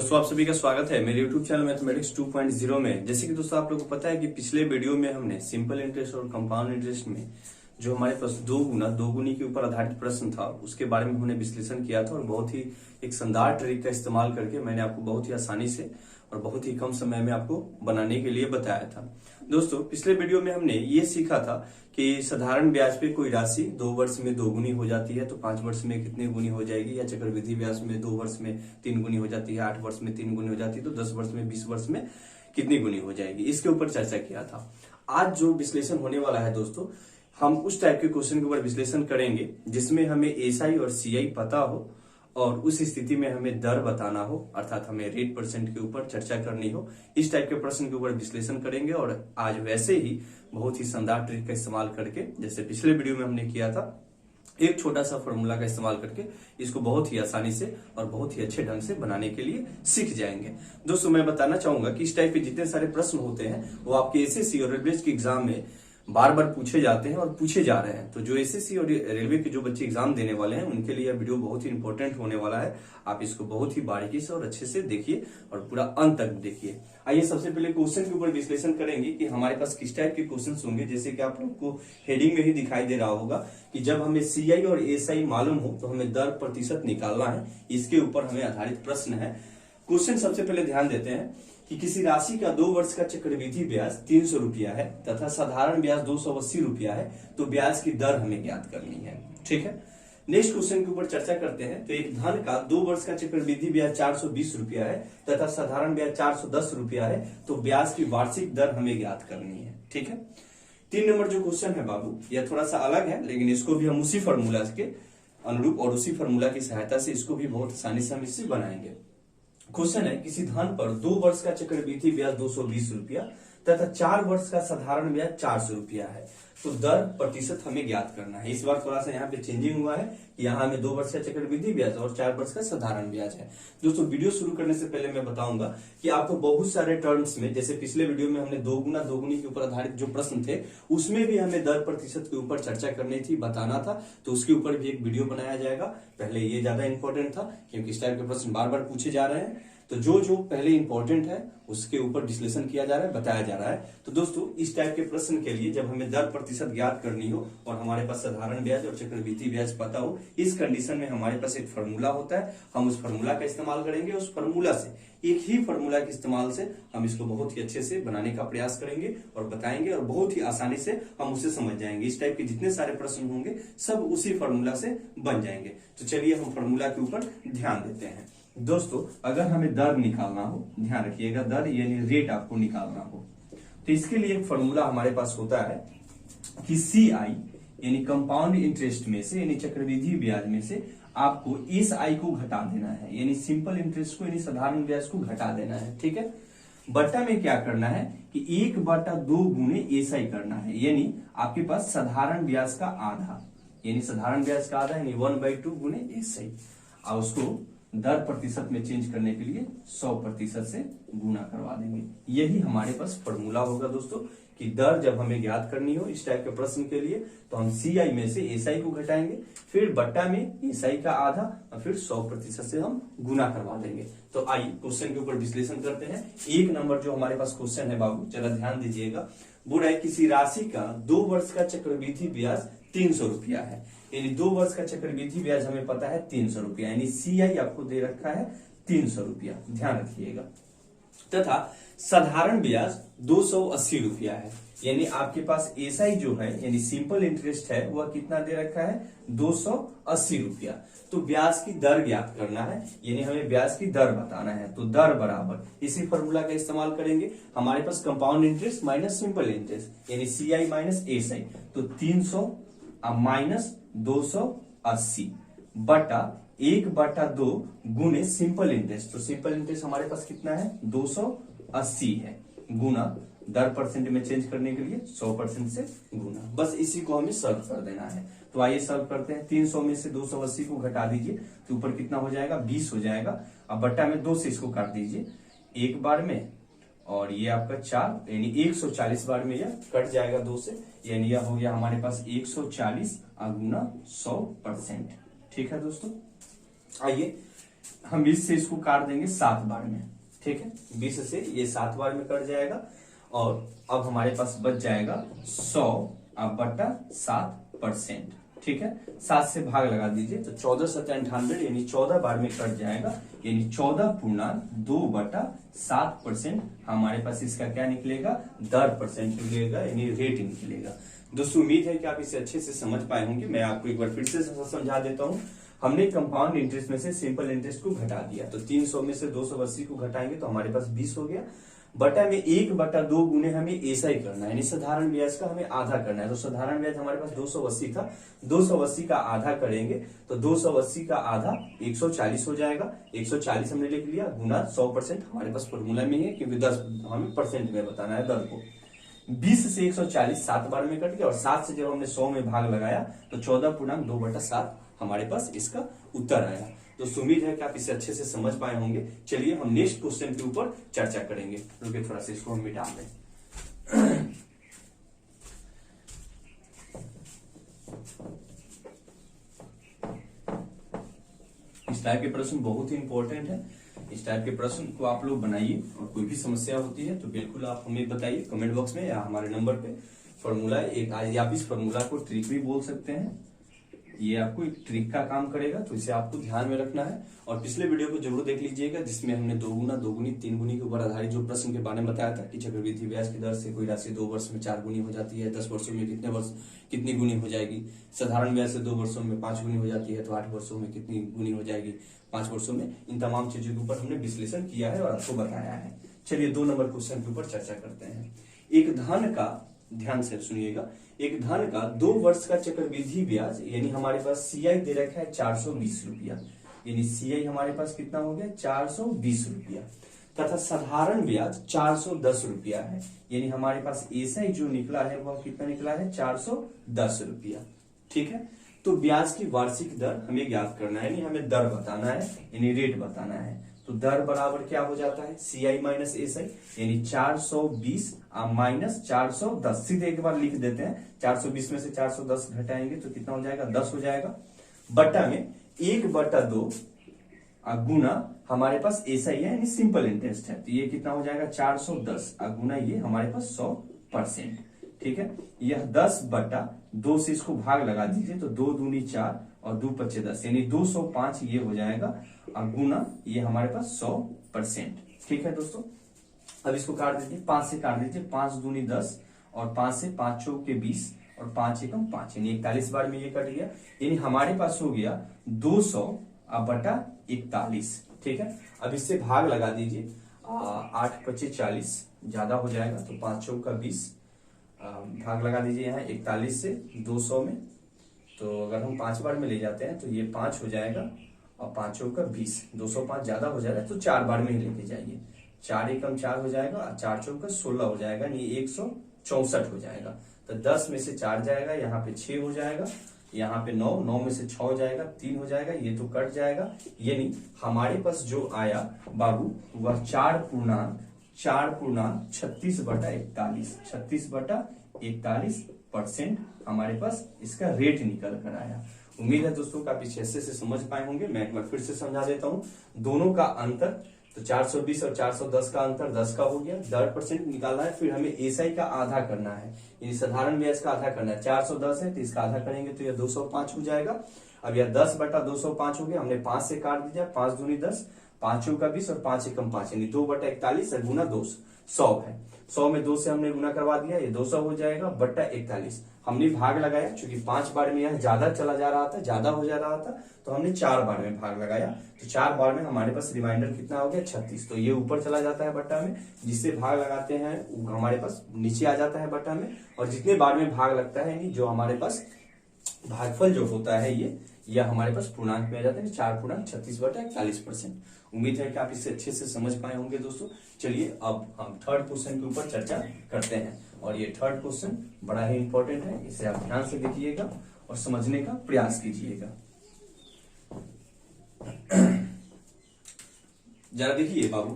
दोस्तों आप सभी का स्वागत है मेरे YouTube चैनल मैथमेटिक्स 2.0 में। जैसे कि दोस्तों आप लोगों को पता है कि पिछले वीडियो में हमने सिंपल इंटरेस्ट और कंपाउंड इंटरेस्ट में जो हमारे पास दो गुनी के ऊपर आधारित प्रश्न था उसके बारे में हमने विश्लेषण किया था और बहुत ही एक शानदार ट्रिक का इस्तेमाल करके मैंने आपको बहुत ही आसानी से और बहुत ही कम समय में आपको बनाने के लिए बताया था। दोस्तों पिछले वीडियो में हमने ये सीखा था कि साधारण ब्याज पे कोई राशि 2 वर्ष में 2 गुनी हो जाती है तो 5 वर्ष में कितनी गुनी हो जाएगी, या चक्रवृद्धि ब्याज में 2 वर्ष में 3 गुनी हो जाती है, 8 वर्ष में 3 गुनी हो जाती है तो 10 वर्ष में 20 वर्ष में कितनी गुनी हो जाएगी, इसके ऊपर चर्चा किया था। आज जो विश्लेषण होने वाला है दोस्तों, हम उस टाइप के क्वेश्चन के ऊपर विश्लेषण करेंगे जिसमें हमें एसआई और सीआई पता हो और उस स्थिति में हमें दर बताना हो, अर्थात हमें रेट परसेंट के ऊपर चर्चा करनी हो। इस टाइप के प्रश्न के ऊपर विश्लेषण करेंगे और आज वैसे ही बहुत ही शानदार ट्रिक का इस्तेमाल करके, जैसे पिछले वीडियो में हमने किया था, एक छोटा सा फॉर्मूला का इस्तेमाल करके इसको बहुत ही आसानी से और बहुत ही अच्छे ढंग से बनाने के लिए सीख जाएंगे। दोस्तों मैं बताना चाहूंगा कि इस टाइप के जितने सारे प्रश्न होते हैं वो आपके एसएससी और रेलवे के एग्जाम में बार बार पूछे जाते हैं और पूछे जा रहे हैं। तो जो एसएससी और रेलवे के जो बच्चे एग्जाम देने वाले हैं उनके लिए यह वीडियो बहुत ही इंपॉर्टेंट होने वाला है। आप इसको बहुत ही बारीकी से और अच्छे से देखिए और पूरा अंत तक देखिए। आइए सबसे पहले क्वेश्चन के ऊपर विश्लेषण करेंगे कि हमारे पास किस टाइप के क्वेश्चन होंगे। जैसे कि आप लोग को हेडिंग में ही दिखाई दे रहा होगा कि जब हमें सीआई और एसआई मालूम हो तो हमें दर प्रतिशत निकालना है, इसके ऊपर हमें आधारित प्रश्न है। क्वेश्चन सबसे पहले ध्यान देते हैं कि किसी राशि का 2 वर्ष का चक्रवृद्धि ब्याज 300 रुपया है तथा साधारण ब्याज 280 रुपया है तो ब्याज की दर हमें ज्ञात करनी है। ठीक है, नेक्स्ट क्वेश्चन के ऊपर चर्चा करते हैं। तो एक धन का 2 वर्ष का चक्रवृद्धि ब्याज 420 रुपया है तथा साधारण ब्याज 410 रुपया है तो ब्याज की वार्षिक दर हमें ज्ञात करनी है। ठीक है, 3 नंबर जो क्वेश्चन है बाबू, यह थोड़ा सा अलग है लेकिन इसको भी हम उसी फॉर्मूला के अनुरूप और उसी फॉर्मूला की सहायता से इसको भी बहुत आसानी से हम इससे बनाएंगे। क्वेश्चन है किसी धन पर 2 वर्ष का चक्रवृद्धि ब्याज 220 रुपया तथा 4 वर्ष का साधारण ब्याज 400 रुपया है तो दर प्रतिशत हमें ज्ञात करना है। इस बार थोड़ा सा यहाँ पे चेंजिंग हुआ है, यहाँ हमें 2 वर्ष का चक्रवृद्धि ब्याज और 4 वर्ष का साधारण ब्याज है। दोस्तों वीडियो शुरू करने से पहले मैं बताऊंगा कि आपको बहुत सारे टर्म्स में, जैसे पिछले वीडियो में हमने दो गुनी के ऊपर आधारित जो प्रश्न थे उसमें भी हमें दर प्रतिशत के ऊपर चर्चा करनी थी, बताना था, तो उसके ऊपर भी एक वीडियो बनाया जाएगा। पहले ये ज्यादा इंपॉर्टेंट था क्योंकि इस टाइप के प्रश्न बार बार पूछे जा रहे हैं, तो जो पहले इंपॉर्टेंट है उसके ऊपर विश्लेषण किया जा रहा है, बताया जा रहा है। तो दोस्तों इस टाइप के प्रश्न के लिए जब हमें दर प्रतिशत ज्ञात करनी हो और हमारे पास साधारण ब्याज और चक्रवृद्धि ब्याज पता हो, इस कंडीशन में हमारे पास एक फार्मूला होता है, हम उस फार्मूला का इस्तेमाल करेंगे। उस फार्मूला से, एक ही फार्मूला के इस्तेमाल से हम इसको बहुत ही अच्छे से बनाने का प्रयास करेंगे और बताएंगे और बहुत ही आसानी से हम उसे समझ जाएंगे। इस टाइप के जितने सारे प्रश्न होंगे सब उसी फार्मूला से बन जाएंगे। तो चलिए हम फार्मूला के ऊपर ध्यान देते हैं। दोस्तों अगर हमें दर निकालना हो, ध्यान रखिएगा, दर यानी रेट आपको निकालना हो तो इसके लिए एक फॉर्मूला हमारे पास होता है कि सीआई यानी कंपाउंड इंटरेस्ट में से, यानी चक्रवृद्धि ब्याज में से आपको एसआई को घटा देना है, यानी सिंपल इंटरेस्ट को यानी साधारण ब्याज को घटा देना है। ठीक है, बट्टा में क्या करना है कि 1/2 गुने एसआई करना है, यानी आपके पास साधारण ब्याज का आधा, यानी साधारण ब्याज का आधा यानी 1/2 गुने एसआई, और उसको दर प्रतिशत में चेंज करने के लिए 100% से गुना करवा देंगे। यही हमारे पास फॉर्मूला होगा दोस्तों कि दर जब हमें ज्ञात करनी हो इस टाइप के प्रश्न के लिए तो हम सीआई में से एसआई को घटाएंगे, फिर बट्टा में एसआई का आधा और फिर 100% से हम गुना करवा देंगे। तो आइए क्वेश्चन के ऊपर विश्लेषण करते हैं। 1 नंबर जो हमारे पास क्वेश्चन है बाबू, जरा ध्यान दीजिएगा। बोल रहा है किसी राशि का 2 वर्ष का चक्रवृद्धि ब्याज 300 रुपया है, यानी 2 वर्ष का चक्रवृद्धि ब्याज हमें पता है 300 रुपया, यानी सीआई आपको दे रखा है 300 रुपया, ध्यान रखिएगा, तथा साधारण ब्याज 280 रुपया है, यानी आपके पास एसआई जो है यानी सिंपल इंटरेस्ट है वह कितना दे रखा है 280 रुपया। तो ब्याज की दर ज्ञात करना है, यानी हमें ब्याज की दर बताना है। तो दर बराबर इसी फॉर्मूला का इस्तेमाल करेंगे। हमारे पास compound interest minus simple interest यानी सीआई माइनस एसआई, तो 300 माइनस 280 बटा 1/2 गुने सिंपल इंटरेस्ट। तो सिंपल इंटरेस्ट हमारे पास कितना है 280 है, गुना दर परसेंट में चेंज करने के लिए 100% से गुना, बस इसी को हमें सॉल्व कर देना है। तो आइए सॉल्व करते हैं। 300 में से 280 को घटा दीजिए तो ऊपर कितना हो जाएगा 20 हो जाएगा। अब बट्टा में 2 से इसको काट दीजिए एक बार में, और ये आपका 4 यानी 140 बार में यह कट जाएगा 2 से, यानी यह हो गया हमारे पास 140 गुना 100%। ठीक है दोस्तों, आइए हम 20 से इसको काट देंगे 7 बार में, ठीक है। 20 से ये 7 बार में कट जाएगा और अब हमारे पास बच जाएगा 100 बटा 7%, ठीक है। 7 से भाग लगा दीजिए तो 14 7 98 यानी 14 बार में कट जाएगा, यानी 14.2/7% हमारे पास इसका क्या निकलेगा, दर परसेंट निकलेगा, यानी रेट निकलेगा। दोस्तों उम्मीद है कि आप इसे अच्छे से समझ पाए होंगे। मैं आपको एक बार फिर से समझा देता हूं। हमने कंपाउंड इंटरेस्ट में से सिंपल इंटरेस्ट को घटा दिया, तो 300 में से 280 को घटाएंगे तो हमारे पास 20 हो गया। बटा में 1/2 गुने हमें ऐसा ही करना है, यानी साधारण ब्याज का हमें आधा करना है। तो साधारण ब्याज हमारे पास 280 था, 280 का आधा करेंगे तो 280 का आधा 140 हो जाएगा। 140 हमने लिख लिया गुना 100%, हमारे पास फॉर्मूला में है क्योंकि 10 हमें परसेंट में बताना है दर को। 20 से 140 7 बार में कट गया और 7 से जब हमने 100 में भाग लगाया तो 14.2/7 हमारे पास इसका उत्तर आया। तो उम्मीद है कि आप इसे अच्छे से समझ पाए होंगे। चलिए हम नेक्स्ट क्वेश्चन के ऊपर चर्चा करेंगे। रुकिए थोड़ा सा इसको हम मिटा दें। इस टाइप के प्रश्न बहुत ही इंपॉर्टेंट है। इस टाइप के प्रश्न को आप लोग बनाइए और कोई भी समस्या होती है तो बिल्कुल आप हमें बताइए कमेंट बॉक्स में या हमारे नंबर पे। फॉर्मूला एक, आप इस फॉर्मूला को ट्रिक भी बोल सकते हैं, ये आपको एक ट्रिक का काम करेगा, तो इसे आपको ध्यान में रखना है। और पिछले वीडियो को जरूर देख लीजिएगा जिसमें हमने 2 गुना 2 गुनी 3 गुनी के ऊपर आधारित जो प्रश्न के बारे में बताया था कि चक्रवृद्धि ब्याज की दर से कोई राशि 2 वर्ष में 4 गुनी हो जाती है, 10 वर्षों में कितनी गुनी हो जाएगी, साधारण ब्याज से 2 वर्षों में 5 गुनी हो जाती है तो 8 वर्षों में कितनी गुनी हो जाएगी, 5 वर्षों में। इन तमाम चीजों के ऊपर हमने विश्लेषण किया है और आपको बताया है। चलिए 2 नंबर क्वेश्चन के ऊपर चर्चा करते हैं। एक धन का, ध्यान से सुनिएगा, एक धन का 2 वर्ष का चक्रवृद्धि ब्याज, यानी हमारे पास सीआई दे रखा है 420 रुपया, यानी सीआई हमारे पास कितना हो गया 420 रुपया, तथा साधारण ब्याज 410 रुपया है, यानी हमारे पास एसआई जो निकला है वह कितना निकला है 410 रुपया, ठीक है। तो ब्याज की वार्षिक दर हमें ज्ञात करना है, यानी हमें दर बताना है, यानी रेट बताना है। तो दर बराबर क्या हो जाता है, सीआई माइनस एसआई, यानी 420 माइनस 410। सीधे एक बार लिख देते हैं, 420 में से 410 घटाएंगे तो कितना हो जाएगा 10 हो जाएगा। बटा में 1/2 गुना हमारे पास एसआई है, यानी सिंपल इंटरेस्ट है, तो ये कितना हो जाएगा 410 गुना ये हमारे पास 100%, ठीक है। यह 10/2 से इसको भाग लगा दीजिए तो 2 दूनी 4 और 2 पच्चे 10, यानी 205 ये हो जाएगा और गुना ये हमारे पास 100%, ठीक है दोस्तों। अब इसको काट दीजिए, 5 से काट दीजिए, 5 दूनी 10 और 5 से 5 चौक के 20 और 5 एकम 5, यानी 41 बार में ये कट गया, यानी हमारे पास हो गया 200/41, ठीक है। अब इससे भाग लगा दीजिए, 8 पच्चे 40 ज्यादा हो जाएगा तो 5 चौक का 20, भाग लगा दीजिए यहाँ 41 से 200 में, तो अगर हम 5 बार में ले जाते हैं तो ये 5 हो जाएगा और 5 चौक का 20, 205 ज्यादा हो जाएगा तो 4 बार में ही लेके जाइए, 4 एकम 4 हो जाएगा और 4 चौक का 16 हो जाएगा, यानी 164 हो जाएगा। तो 10 में से 4 जाएगा, यहाँ पे 6 हो जाएगा, यहाँ पे 9, 9 में से 6 हो जाएगा, 3 हो जाएगा, ये तो कट जाएगा, यानी हमारे पास जो आया बाबू वह 4.36/41, 36/41% हमारे पास इसका रेट निकल कर आया। उम्मीद है दोस्तों का आप इसे अच्छे से समझ पाए होंगे। मैं एक बार फिर से समझा देता हूं दोनों का अंतर, तो 420 और 410 का अंतर 10 का हो गया, दर परसेंट निकालना है, फिर हमें एसआई का आधा करना है, यानी साधारण ब्याज का आधा करना है। 410 है तो इसका आधा करेंगे तो यह 205 हो जाएगा। अब यह 10/205 हो गया, हमने 5 से काट दिया, 5 दूनी 10, 5 चौक का 20 और 5 एकम 5, यानी 2/41 गुना 2, 100 है, 100 में 2 से हमने गुना करवा दिया, ये 200 हो जाएगा बट्टा 41। हमने भाग लगाया, क्योंकि 5 बार में यह ज्यादा चला जा रहा था, ज्यादा हो जा रहा था, तो हमने 4 बार में भाग लगाया, तो 4 बार में हमारे पास रिमाइंडर कितना हो गया 36, तो ये ऊपर चला जाता है बट्टा में, जिससे भाग लगाते हैं हमारे पास नीचे आ जाता है बट्टा में, और जितने बार में भाग लगता है यानी जो हमारे पास भागफल जो होता है यह हमारे पास पूर्णांक में आ जाता है 4.36/41%। उम्मीद है कि आप इसे अच्छे से समझ पाए होंगे दोस्तों। चलिए अब हम थर्ड क्वेश्चन के ऊपर चर्चा करते हैं, और ये थर्ड क्वेश्चन बड़ा ही इंपॉर्टेंट है, इसे आप ध्यान से देखिएगा और समझने का प्रयास कीजिएगा। जरा देखिए बाबू,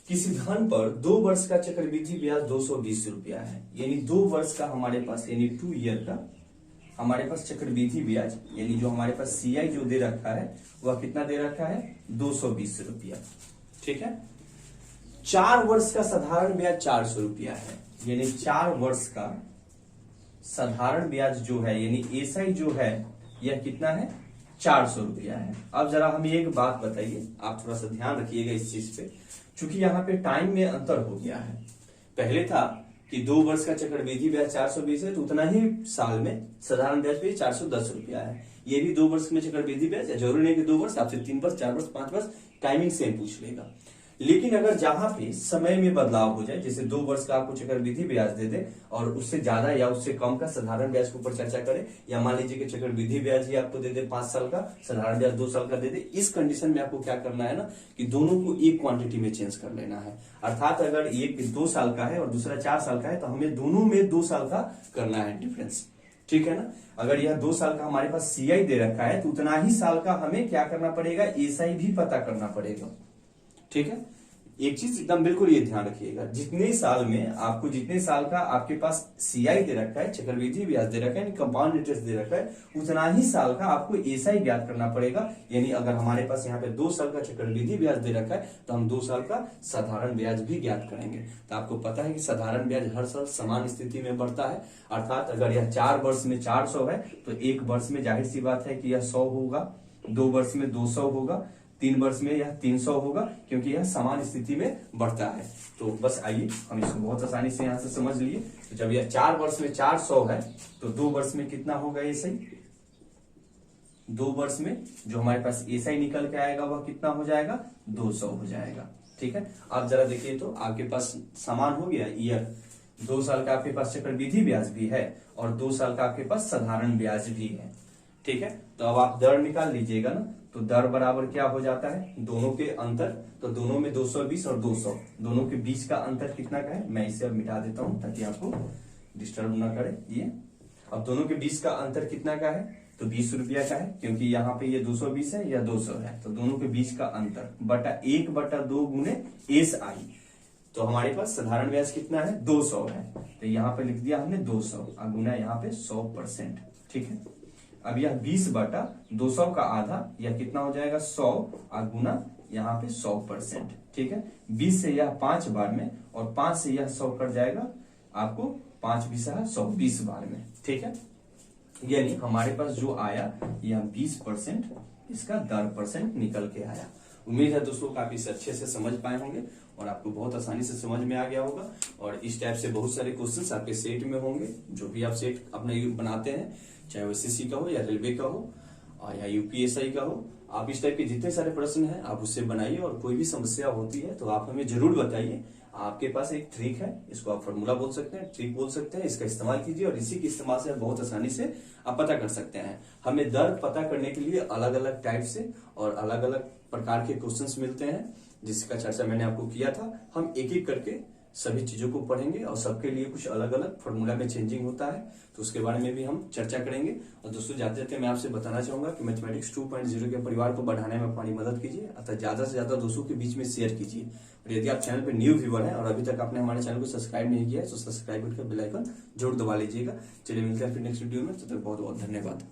किसी धन पर 2 वर्ष का चक्रवृद्धि ब्याज 220 रुपया है, यानी 2 वर्ष का हमारे पास, यानी 2 ईयर का हमारे पास चक्रवृद्धि ब्याज यानी जो हमारे पास सीआई जो दे रखा है वह कितना दे रखा है 220 रुपया। ठीक है, 4 वर्ष का साधारण ब्याज 400 रुपया है, यानी 4 वर्ष का साधारण ब्याज जो है यानी एसआई जो है यह कितना है 400 रुपया है। अब जरा हमें एक बात बताइए, आप थोड़ा सा ध्यान रखिएगा इस चीज पे, क्योंकि यहाँ पे टाइम में अंतर हो गया है। पहले था कि 2 वर्ष का चक्रवृद्धि ब्याज 420 है, तो उतना ही साल में साधारण ब्याज भी 410 रुपया है। ये भी 2 वर्ष में चक्रवृद्धि ब्याज, जरूरी नहीं कि 2 वर्ष, आपसे 3 वर्ष 4 वर्ष 5 वर्ष टाइमिंग सेम पूछ लेगा। लेकिन अगर जहां पे समय में बदलाव हो जाए, जैसे 2 वर्ष का आपको चक्रवृद्धि ब्याज दे दे और उससे ज्यादा या उससे कम का साधारण ब्याज के ऊपर चर्चा करें, या मान लीजिए कि चक्रवृद्धि ब्याज ही आपको दे दे 5 साल का, साधारण ब्याज 2 साल का दे दे, इस कंडीशन में आपको क्या करना है ना कि दोनों को एक क्वांटिटी में चेंज कर लेना है। अर्थात अगर एक 2 साल का है और दूसरा 4 साल का है तो हमें दोनों में 2 साल का करना है डिफरेंस। ठीक है ना, अगर यह 2 साल का हमारे पास सीआई दे रखा है तो उतना ही साल का हमें क्या करना पड़ेगा, एसआई भी पता करना पड़ेगा। ठीक है, एक चीज एकदम बिल्कुल ये ध्यान रखिएगा, जितने साल में आपको, जितने साल का आपके पास सीआई दे रखा है, चक्रवृद्धि ब्याज दे रखा है, कंपाउंड इंटरेस्ट दे रखा है, उतना ही साल का आपको एसआई ब्याज करना पड़ेगा। यानी अगर हमारे पास यहाँ पे 2 साल का चक्रवृद्धि ब्याज दे रखा है तो हम 2 साल का साधारण ब्याज भी ज्ञात करेंगे। तो आपको पता है कि साधारण ब्याज हर साल समान स्थिति में बढ़ता है, अर्थात अगर यह 4 वर्ष में 400 है तो 1 वर्ष में जाहिर सी बात है कि यह 100 होगा, 2 वर्ष में 200 होगा, 3 वर्ष में यह 300 होगा, क्योंकि यह समान स्थिति में बढ़ता है। तो बस आइए हम इसको बहुत आसानी से यहां से समझ लिए। तो जब यह 4 वर्ष में 400 है तो 2 वर्ष में कितना होगा एसआई, 2 वर्ष में जो हमारे पास एसआई निकल के आएगा वह कितना हो जाएगा 200 हो जाएगा। ठीक है, आप जरा देखिए तो आपके पास समान हो गया ईयर, 2 साल का आपके पास चक्रवृद्धि ब्याज भी है और 2 साल का आपके पास साधारण ब्याज भी है। ठीक है, तो अब आप दर निकाल लीजिएगा ना, तो दर बराबर क्या हो जाता है, दोनों के अंतर, तो दोनों में 220 और 200, दोनों के बीच का अंतर कितना का है, मैं इसे अब मिटा देता हूं ताकि आपको डिस्टर्ब ना करे ये। अब दोनों के बीच का अंतर कितना का है, तो 20 रुपया का है, क्योंकि यहाँ पे ये 220 है या 200 है, तो दोनों के बीच का अंतर बटा 1/2 गुने एसआई। तो हमारे पास साधारण ब्याज कितना है 200 है, तो यहाँ पे लिख दिया हमने 200 और गुना यहाँ पे 100%। ठीक है, अब यह 20/200 का आधा यह कितना हो जाएगा 100 और गुना यहाँ पे 100%। ठीक है, 20 से यह 5 बार में और 5 से यह 100 कट जाएगा, आपको 5 20 100 20 बार में। ठीक है, यानी हमारे पास जो आया यह 20% इसका दर % निकल के आया। उम्मीद है दोस्तों आप इसे अच्छे से समझ पाए होंगे और आपको बहुत आसानी से समझ में आ गया होगा। और इस टाइप से बहुत सारे क्वेश्चंस आपके सेट में होंगे, जो भी आप सेट अपने बनाते हैं, चाहे वो एसएससी का हो या रेलवे का हो और या यूपीएसआई का हो, आप इस टाइप के जितने सारे प्रश्न हैं आप उससे बनाइए। और कोई भी समस्या होती है तो आप हमें जरूर बताइए। आपके पास एक ट्रिक है, इसको आप फॉर्मूला बोल सकते हैं, ट्रिक बोल सकते हैं, इसका इस्तेमाल कीजिए और इसी के इस्तेमाल से बहुत आसानी से आप पता कर सकते हैं। हमें दर पता करने के लिए अलग अलग टाइप से और अलग अलग प्रकार के क्वेश्चंस मिलते हैं, जिसका चर्चा मैंने आपको किया था। हम एक एक करके सभी चीजों को पढ़ेंगे और सबके लिए कुछ अलग अलग फॉर्मूला में चेंजिंग होता है, तो उसके बारे में भी हम चर्चा करेंगे। और दोस्तों जाते जाते मैं आपसे बताना चाहूंगा कि मैथमेटिक्स 2.0 के परिवार को बढ़ाने में अपनी मदद कीजिए, अतः ज्यादा से ज्यादा दोस्तों के बीच में शेयर कीजिए। और यदि आप चैनल पे न्यू व्यूअर हैं और अभी तक आपने हमारे चैनल को सब्सक्राइब नहीं किया है तो सब्सक्राइब करके बेल आइकन जरूर दबा लीजिएगा। चलिए मिलते हैं फिर नेक्स्ट वीडियो में, तब तक बहुत बहुत धन्यवाद।